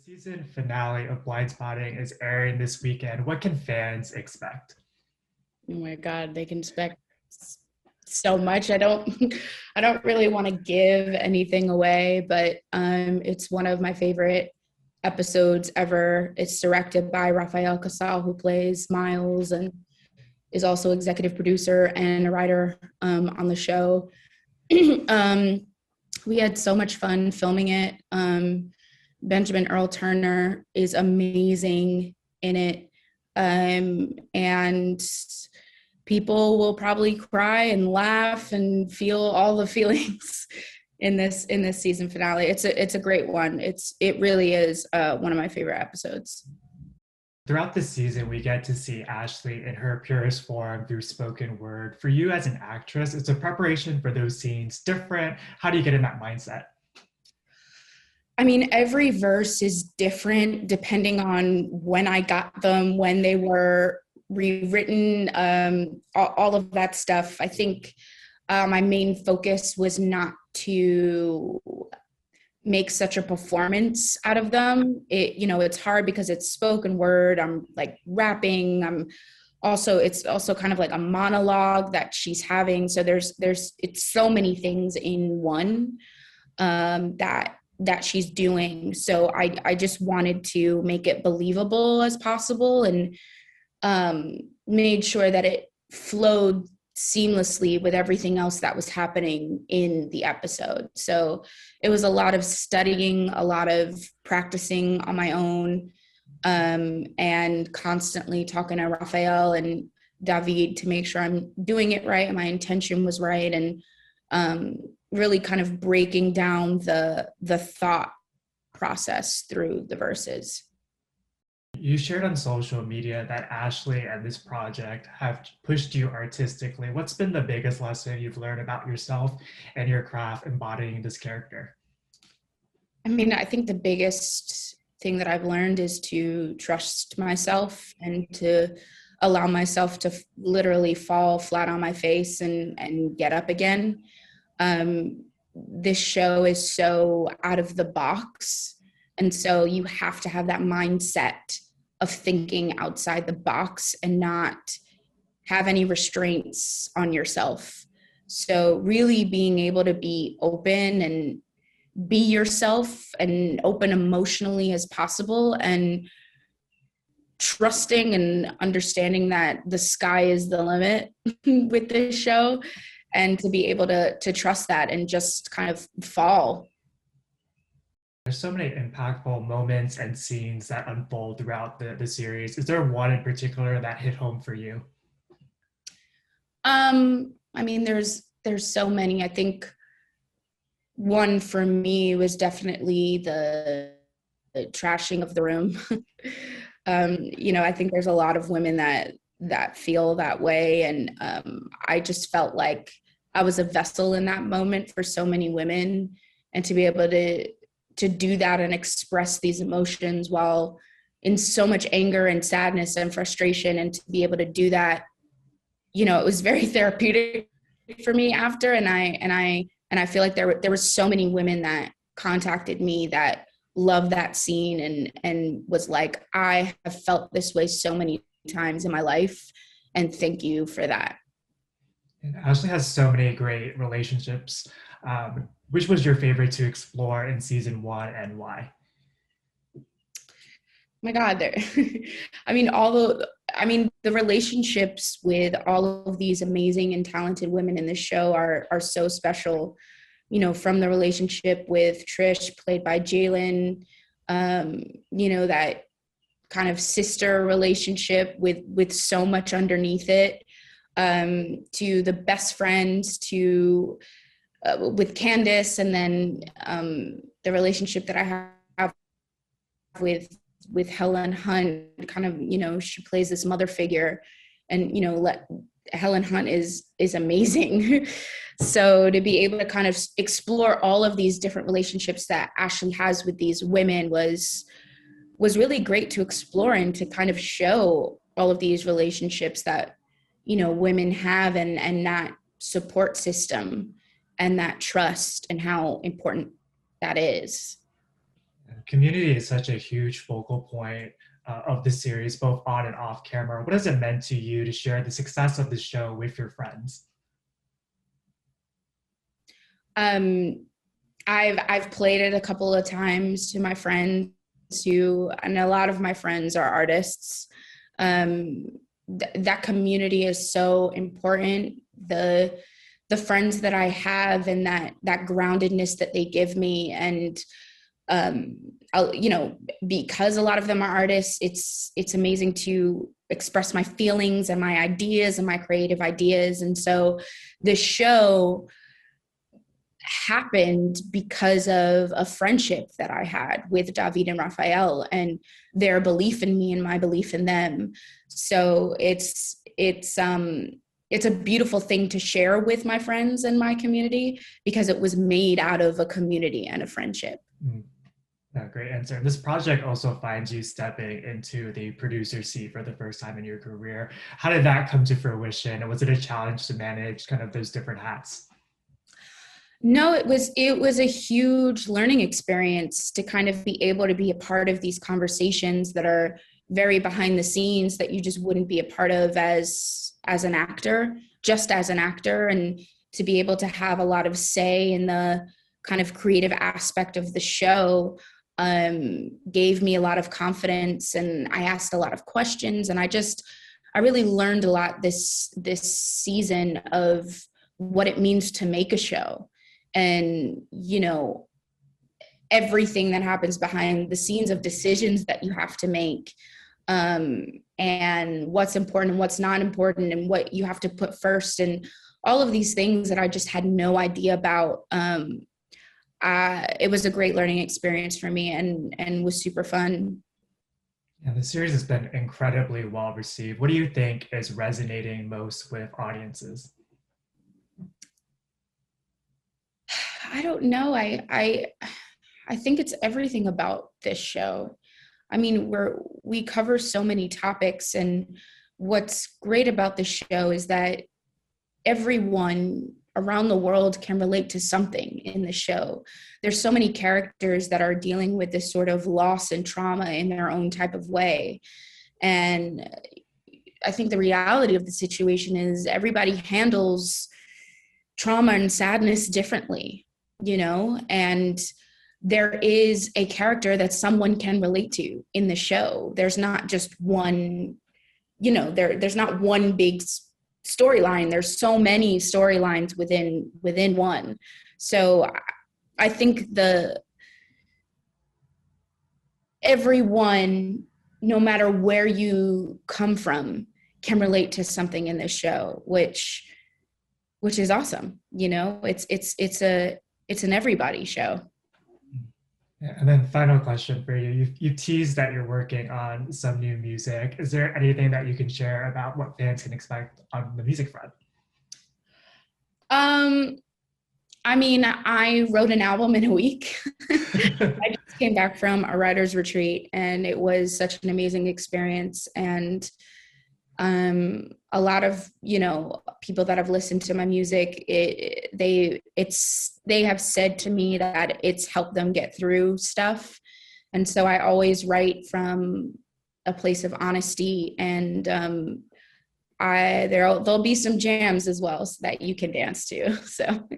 Season finale of Blindspotting is airing this weekend. What can fans expect? Oh my God, they can expect so much. I don't I don't really want to give anything away, but it's one of my favorite episodes ever. It's directed by Rafael Casal, who plays Miles and is also executive producer and a writer on the show. um, we had so much fun filming it. Benjamin Earl Turner is amazing in it. And people will probably cry and laugh and feel all the feelings in this season finale. It's a great one. It really is one of my favorite episodes. Throughout the season, we get to see Ashley in her purest form through spoken word. For you as an actress, is the preparation for those scenes different? How do you get in that mindset? I mean, every verse is different depending on when I got them, when they were rewritten, all of that stuff. I think my main focus was not to make such a performance out of them. It's hard because it's spoken word. I'm like rapping. It's also kind of like a monologue that she's having. So it's so many things in one that she's doing. So I just wanted to make it believable as possible and made sure that it flowed seamlessly with everything else that was happening in the episode. So it was a lot of studying, a lot of practicing on my own, and constantly talking to Raphael and David to make sure I'm doing it right and my intention was right, and really kind of breaking down the thought process through the verses. You shared on social media that Ashley and this project have pushed you artistically. What's been the biggest lesson you've learned about yourself and your craft embodying this character? I mean, I think the biggest thing that I've learned is to trust myself and to allow myself to literally fall flat on my face and get up again. This show is so out of the box. And so you have to have that mindset of thinking outside the box and not have any restraints on yourself. So really being able to be open and be yourself and open emotionally as possible, and trusting and understanding that the sky is the limit with this show, and to be able to trust that and just kind of fall. There's so many impactful moments and scenes that unfold throughout the series. Is there one in particular that hit home for you? I mean, there's so many. I think one for me was definitely the trashing of the room. I think there's a lot of women that feel that way, and I just felt like I was a vessel in that moment for so many women, and to be able to do that and express these emotions while in so much anger and sadness and frustration, and to be able to do that, it was very therapeutic for me after. And I feel like there were so many women that contacted me that loved that scene and was like, I have felt this way so many times in my life, and thank you for that. And Ashley has so many great relationships. Which was your favorite to explore in season one, and why? My God, there. The relationships with all of these amazing and talented women in the show are so special. From the relationship with Trish, played by Jalen, that kind of sister relationship with so much underneath it, to the best friends, to with Candace, and then the relationship that I have with Helen Hunt. Kind of, she plays this mother figure, and Helen Hunt is amazing. So to be able to kind of explore all of these different relationships that Ashley has with these women was really great to explore, and to kind of show all of these relationships that women have, and that support system and that trust, and how important that is. Community is such a huge focal point of the series, both on and off camera. What has it meant to you to share the success of the show with your friends? Um, I've played it a couple of times to my friends who, and a lot of my friends are artists. Um, that community is so important. The friends that I have and that groundedness that they give me, and you know, because a lot of them are artists, it's amazing to express my feelings and my ideas and my creative ideas. And so the show happened because of a friendship that I had with David and Raphael, and their belief in me and my belief in them. So it's a beautiful thing to share with my friends and my community because it was made out of a community and a friendship. Mm, yeah, great answer. This project also finds you stepping into the producer seat for the first time in your career. How did that come to fruition? And was it a challenge to manage kind of those different hats? No, it was a huge learning experience to kind of be able to be a part of these conversations that are very behind the scenes that you just wouldn't be a part of as an actor, just as an actor, and to be able to have a lot of say in the kind of creative aspect of the show gave me a lot of confidence, and I asked a lot of questions, and I really learned a lot this season of what it means to make a show, and you know, everything that happens behind the scenes of decisions that you have to make, and what's important and what's not important and what you have to put first, and all of these things that I just had no idea about. It was a great learning experience for me, and was super fun. Yeah, the series has been incredibly well received. What do you think is resonating most with audiences? I don't know. I think it's everything about this show. I mean, we cover so many topics, and what's great about the show is that everyone around the world can relate to something in the show. There's so many characters that are dealing with this sort of loss and trauma in their own type of way. And I think the reality of the situation is everybody handles trauma and sadness differently, you know, and there is a character that someone can relate to in the show. There's not just one, you know, there's not one big storyline. There's so many storylines within one. So I think everyone, no matter where you come from, can relate to something in this show, which is awesome. You know, it's an everybody show. Yeah, and then final question for you. You teased that you're working on some new music. Is there anything that you can share about what fans can expect on the music front? Um, I mean, I wrote an album in a week. I just came back from a writer's retreat, and it was such an amazing experience. And a lot of, you know, people that have listened to my music, they have said to me that it's helped them get through stuff. And so I always write from a place of honesty, and there'll be some jams as well so that you can dance to. So